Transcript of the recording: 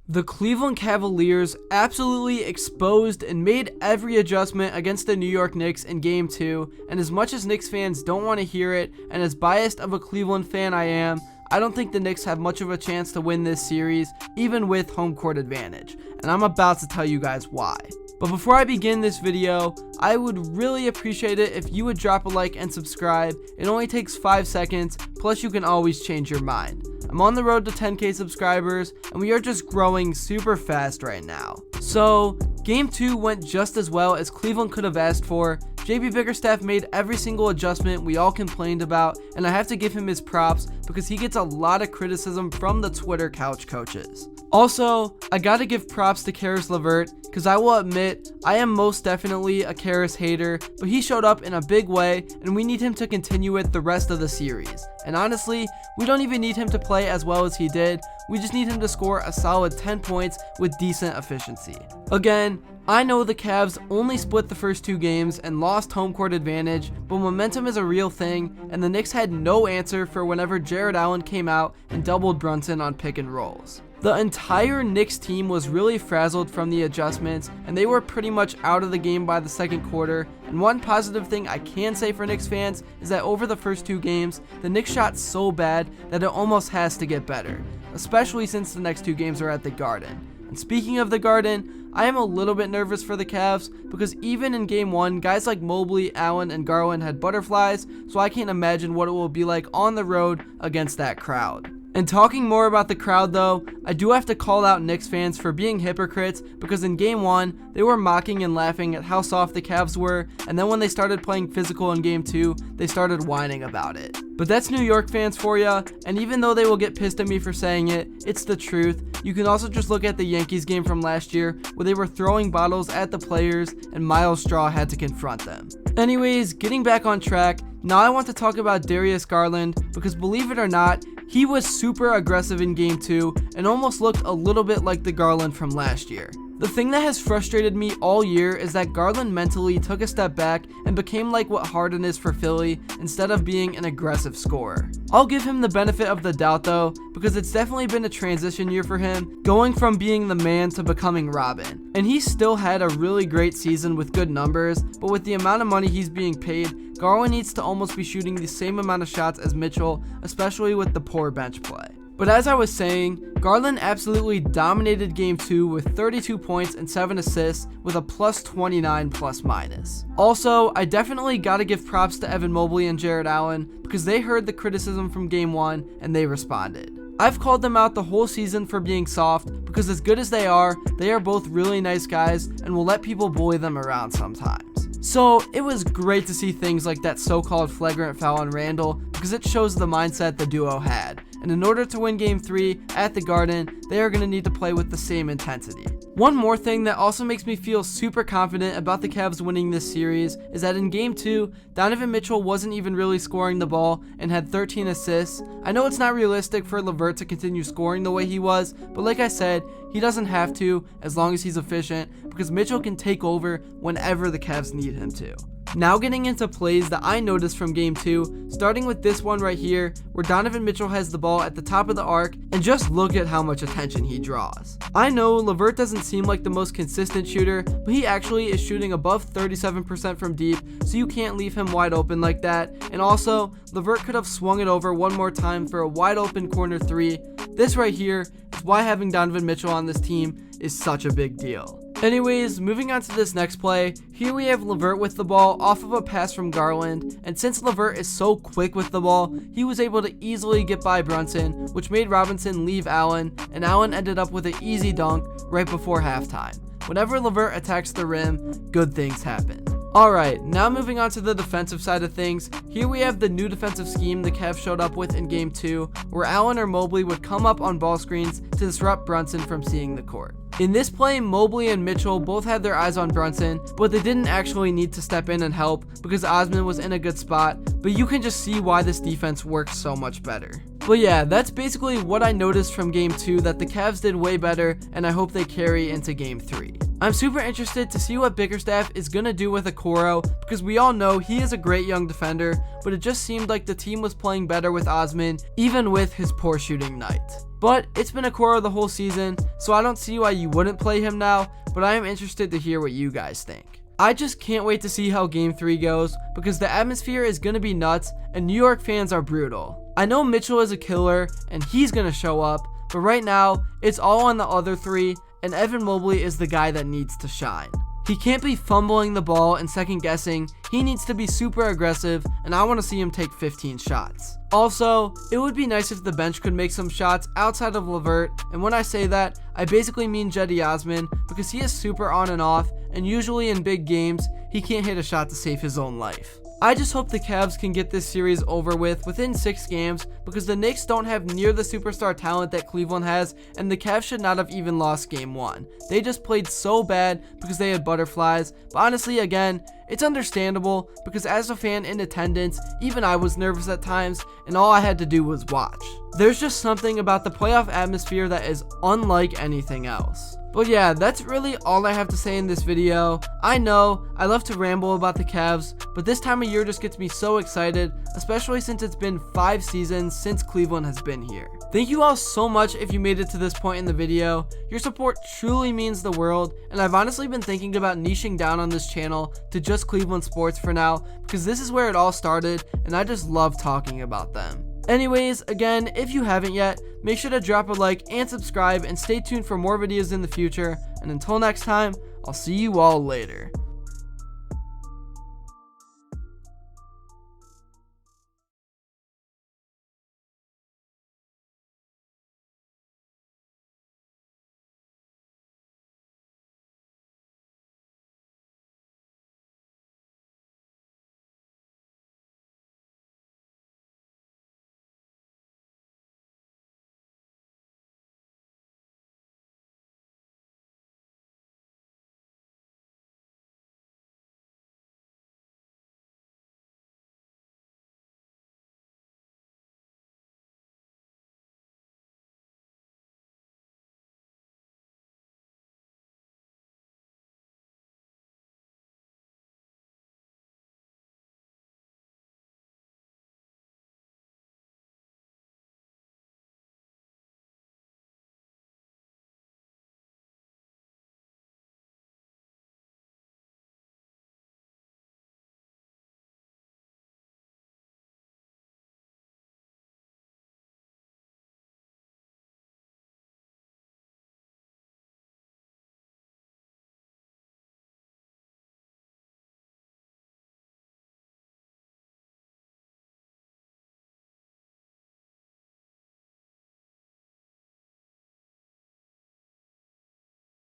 The Cleveland Cavaliers absolutely exposed and made every adjustment against the New York Knicks in Game 2, and as much as Knicks fans don't want to hear it, and as biased of a Cleveland fan I am, I don't think the Knicks have much of a chance to win this series, even with home court advantage, and I'm about to tell you guys why. But before I begin this video, I would really appreciate it if you would drop a like and subscribe. It only takes 5 seconds, plus you can always change your mind. I'm on the road to 10k subscribers, and we are just growing super fast right now. So, Game 2 went just as well as Cleveland could have asked for. JB Bickerstaff made every single adjustment we all complained about, and I have to give him his props because he gets a lot of criticism from the Twitter couch coaches. Also, I gotta give props to Caris Levert, because I will admit, I am most definitely a Caris hater, but he showed up in a big way, and we need him to continue it the rest of the series. And honestly, we don't even need him to play as well as he did, we just need him to score a solid 10 points with decent efficiency. Again, I know the Cavs only split the first 2 games and lost home court advantage, but momentum is a real thing, and the Knicks had no answer for whenever Jarrett Allen came out and doubled Brunson on pick and rolls. The entire Knicks team was really frazzled from the adjustments, and they were pretty much out of the game by the second quarter. And one positive thing I can say for Knicks fans is that over the first 2 games, the Knicks shot so bad that it almost has to get better, especially since the next 2 games are at the Garden. And speaking of the Garden, I am a little bit nervous for the Cavs because even in Game 1, guys like Mobley, Allen, and Garland had butterflies, so I can't imagine what it will be like on the road against that crowd. And talking more about the crowd though, I do have to call out Knicks fans for being hypocrites because in Game 1, they were mocking and laughing at how soft the Cavs were, and then when they started playing physical in Game 2, they started whining about it. But that's New York fans for ya, and even though they will get pissed at me for saying it, it's the truth. You can also just look at the Yankees game from last year where they were throwing bottles at the players and Miles Straw had to confront them. Anyways, getting back on track, now I want to talk about Darius Garland because believe it or not, he was super aggressive in Game 2 and almost looked a little bit like the Garland from last year. The thing that has frustrated me all year is that Garland mentally took a step back and became like what Harden is for Philly instead of being an aggressive scorer. I'll give him the benefit of the doubt though, because it's definitely been a transition year for him, going from being the man to becoming Robin. And he still had a really great season with good numbers, but with the amount of money he's being paid, Garland needs to almost be shooting the same amount of shots as Mitchell, especially with the poor bench play. But as I was saying, Garland absolutely dominated Game 2 with 32 points and 7 assists with a plus 29 plus minus. Also, I definitely gotta give props to Evan Mobley and Jarrett Allen because they heard the criticism from Game 1 and they responded. I've called them out the whole season for being soft because as good as they are both really nice guys and will let people bully them around sometimes. So it was great to see things like that so-called flagrant foul on Randle because it shows the mindset the duo had. And in order to win Game 3 at the Garden, they are going to need to play with the same intensity. One more thing that also makes me feel super confident about the Cavs winning this series is that in Game 2, Donovan Mitchell wasn't even really scoring the ball and had 13 assists. I know it's not realistic for Levert to continue scoring the way he was, but like I said, he doesn't have to as long as he's efficient because Mitchell can take over whenever the Cavs need him to. Now getting into plays that I noticed from Game 2, starting with this one right here, where Donovan Mitchell has the ball at the top of the arc, and just look at how much attention he draws. I know Levert doesn't seem like the most consistent shooter, but he actually is shooting above 37% from deep, so you can't leave him wide open like that, and also, Levert could have swung it over one more time for a wide open corner 3. This right here is why having Donovan Mitchell on this team is such a big deal. Anyways, moving on to this next play, here we have Levert with the ball off of a pass from Garland, and since Levert is so quick with the ball, he was able to easily get by Brunson, which made Robinson leave Allen, and Allen ended up with an easy dunk right before halftime. Whenever Levert attacks the rim, good things happen. Alright, now moving on to the defensive side of things, here we have the new defensive scheme the Cavs showed up with in Game 2, where Allen or Mobley would come up on ball screens to disrupt Brunson from seeing the court. In this play, Mobley and Mitchell both had their eyes on Brunson, but they didn't actually need to step in and help because Osman was in a good spot, but you can just see why this defense works so much better. But yeah, that's basically what I noticed from Game 2 that the Cavs did way better, and I hope they carry into Game 3. I'm super interested to see what Bickerstaff is going to do with Okoro, because we all know he is a great young defender, but it just seemed like the team was playing better with Osman, even with his poor shooting night. But it's been Okoro the whole season, so I don't see why you wouldn't play him now, but I am interested to hear what you guys think. I just can't wait to see how Game 3 goes, because the atmosphere is going to be nuts, and New York fans are brutal. I know Mitchell is a killer, and he's going to show up, but right now, it's all on the other three, and Evan Mobley is the guy that needs to shine. He can't be fumbling the ball and second guessing, he needs to be super aggressive, and I want to see him take 15 shots. Also, it would be nice if the bench could make some shots outside of Levert, and when I say that, I basically mean Cedi Osman, because he is super on and off, and usually in big games, he can't hit a shot to save his own life. I just hope the Cavs can get this series over with within 6 games, because the Knicks don't have near the superstar talent that Cleveland has, and the Cavs should not have even lost game 1. They just played so bad because they had butterflies, but honestly, again, it's understandable, because as a fan in attendance, even I was nervous at times, and all I had to do was watch. There's just something about the playoff atmosphere that is unlike anything else. But yeah, that's really all I have to say in this video. I know, I love to ramble about the Cavs, but this time of year just gets me so excited, especially since it's been 5 seasons since Cleveland has been here. Thank you all so much if you made it to this point in the video. Your support truly means the world, and I've honestly been thinking about niching down on this channel to just Cleveland sports for now, because this is where it all started, and I just love talking about them. Anyways, again, if you haven't yet, make sure to drop a like and subscribe, and stay tuned for more videos in the future, and until next time, I'll see you all later.